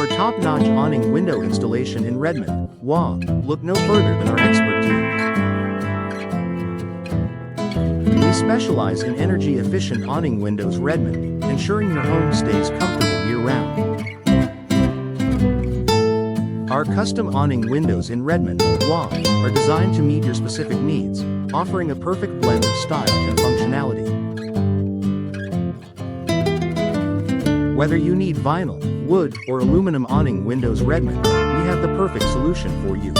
For top-notch awning window installation in Redmond, WA, look no further than our expert team. We specialize in energy-efficient awning windows Redmond, ensuring your home stays comfortable year-round. Our custom awning windows in Redmond, WA, are designed to meet your specific needs, offering a perfect blend of style and functionality. Whether you need vinyl, wood, or aluminum awning windows Redmond, we have the perfect solution for you.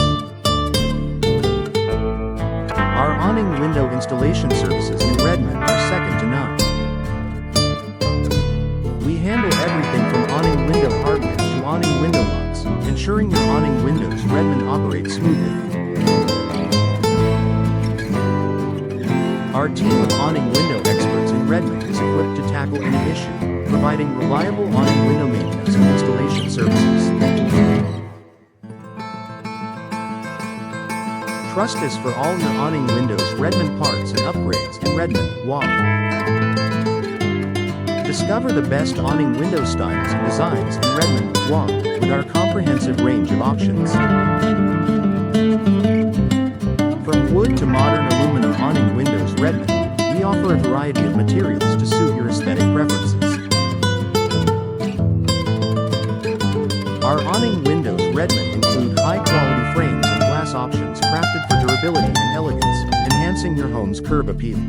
Our awning window installation services in Redmond are second to none. We handle everything from awning window hardware to awning window locks, ensuring your awning windows Redmond operate smoothly. Our team of awning window experts in Redmond is equipped to tackle any issue, providing reliable awning window maintenance and installation services. Trust us for all your awning windows Redmond parts and upgrades in Redmond, WA. Discover the best awning window styles and designs in Redmond, WA, with our comprehensive range of options. From wood to modern aluminum awning windows Redmond, we offer a variety of materials to suit your aesthetic preferences. Our awning windows Redmond include high-quality frames and glass options crafted for durability and elegance, enhancing your home's curb appeal.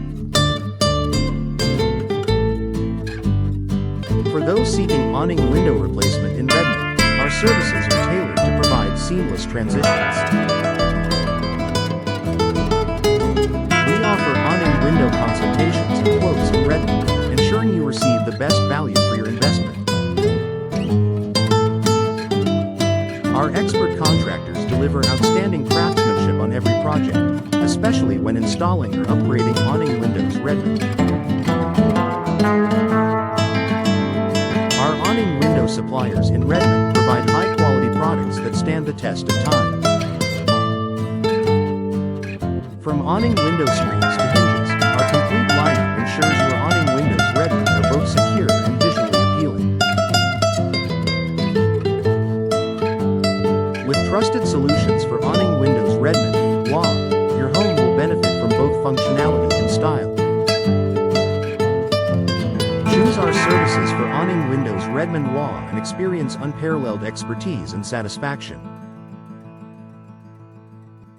For those seeking awning window replacement in Redmond, our services are tailored to provide seamless transitions. We offer awning window consultations and quotes in Redmond, ensuring you receive the best value for your investment. Our expert contractors deliver outstanding craftsmanship on every project, especially when installing or upgrading awning windows Redmond. Our awning window suppliers in Redmond provide high-quality products that stand the test of time. From awning window screens to hinges, our complete lineup ensures your awning windows Redmond are both secure and visually appealing. With trusted solutions for awning windows Redmond, WA, your home will benefit from both functionality and style. Choose our services for awning windows Redmond, WA, and experience unparalleled expertise and satisfaction.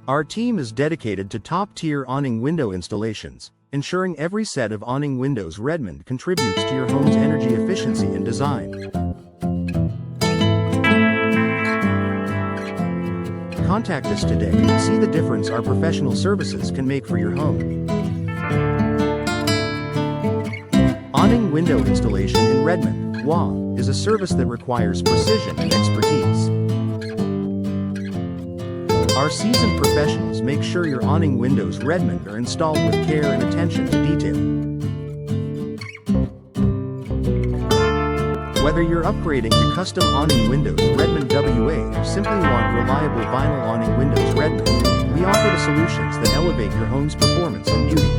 Our team is dedicated to top-tier awning window installations, ensuring every set of awning windows Redmond contributes to your home's energy efficiency and design. Contact us today and see the difference our professional services can make for your home. Awning window installation in Redmond, WA, is a service that requires precision and expertise. Our seasoned professionals make sure your awning windows Redmond are installed with care and attention to detail. Whether you're upgrading to custom awning windows Redmond WA or simply want reliable vinyl awning windows Redmond, we offer the solutions that elevate your home's performance and beauty.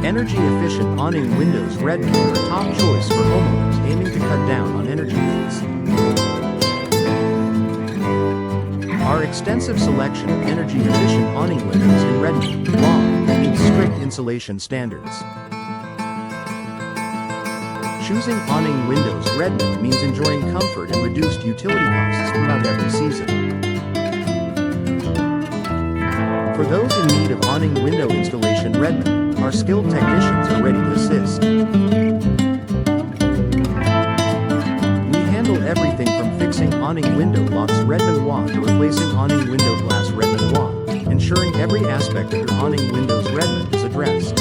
Energy-efficient awning windows Redmond are a top choice for homeowners aiming to cut down on energy bills. Our extensive selection of energy-efficient awning windows in Redmond, WA, meets strict insulation standards. Choosing awning windows Redmond means enjoying comfort and reduced utility costs throughout every season. For those in need of awning window installation Redmond, our skilled technicians are ready to assist. We handle everything from fixing awning window locks Redmond WA to replacing awning window glass Redmond WA, ensuring every aspect of your awning windows Redmond is addressed.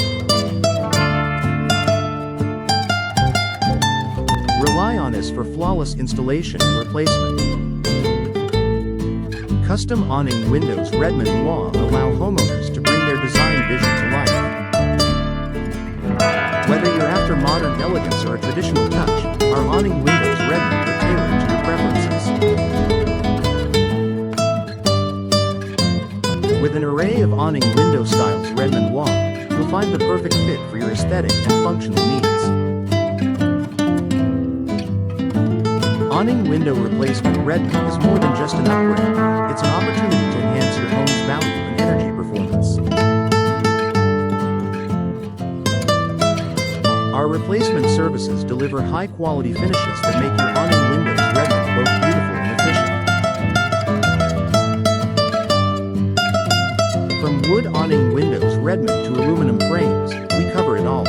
Rely on us for flawless installation and replacement. Custom awning windows Redmond WA allow homeowners to bring their design vision to life. Whether you're after modern elegance or a traditional touch, our awning windows Redmond are tailored to your preferences. With an array of awning window styles Redmond WA, you'll find the perfect fit for your aesthetic and functional needs. Awning window replacement Redmond is more than just an upgrade. It's an opportunity to enhance your home's value and energy performance. Our replacement services deliver high-quality finishes that make your awning windows Redmond both beautiful and efficient. From wood awning windows Redmond to aluminum frames, we cover it all.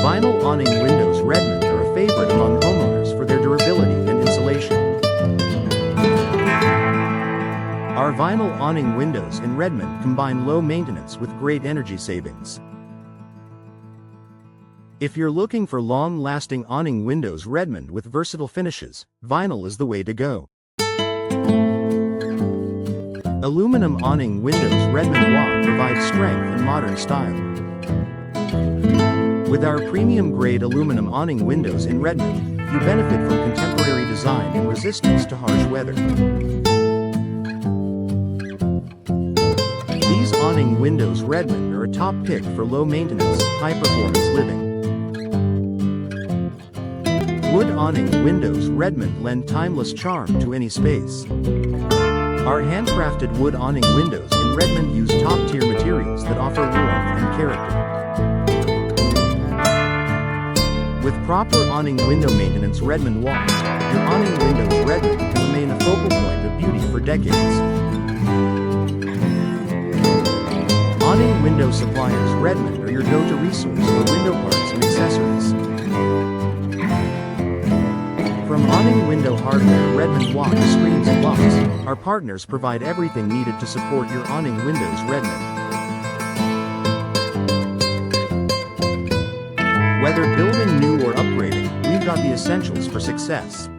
Vinyl awning windows Redmond are a favorite among homeowners for their durability and insulation. Our vinyl awning windows in Redmond combine low maintenance with great energy savings. If you're looking for long-lasting awning windows Redmond with versatile finishes, vinyl is the way to go. Aluminum awning windows Redmond Wa provide strength and modern style. With our premium-grade aluminum awning windows in Redmond, you benefit from contemporary design and resistance to harsh weather. These awning windows Redmond are a top pick for low-maintenance, high-performance living. Wood awning windows Redmond lend timeless charm to any space. Our handcrafted wood awning windows in Redmond use top-tier materials that offer warmth and character. With proper awning window maintenance Redmond Wa, your awning windows Redmond can remain a focal point of beauty for decades. Awning window suppliers Redmond are your go-to resource for window parts and accessories. From awning window hardware Redmond Wa to screens and locks, our partners provide everything needed to support your awning windows Redmond. Whether building new or upgrading, we've got the essentials for success.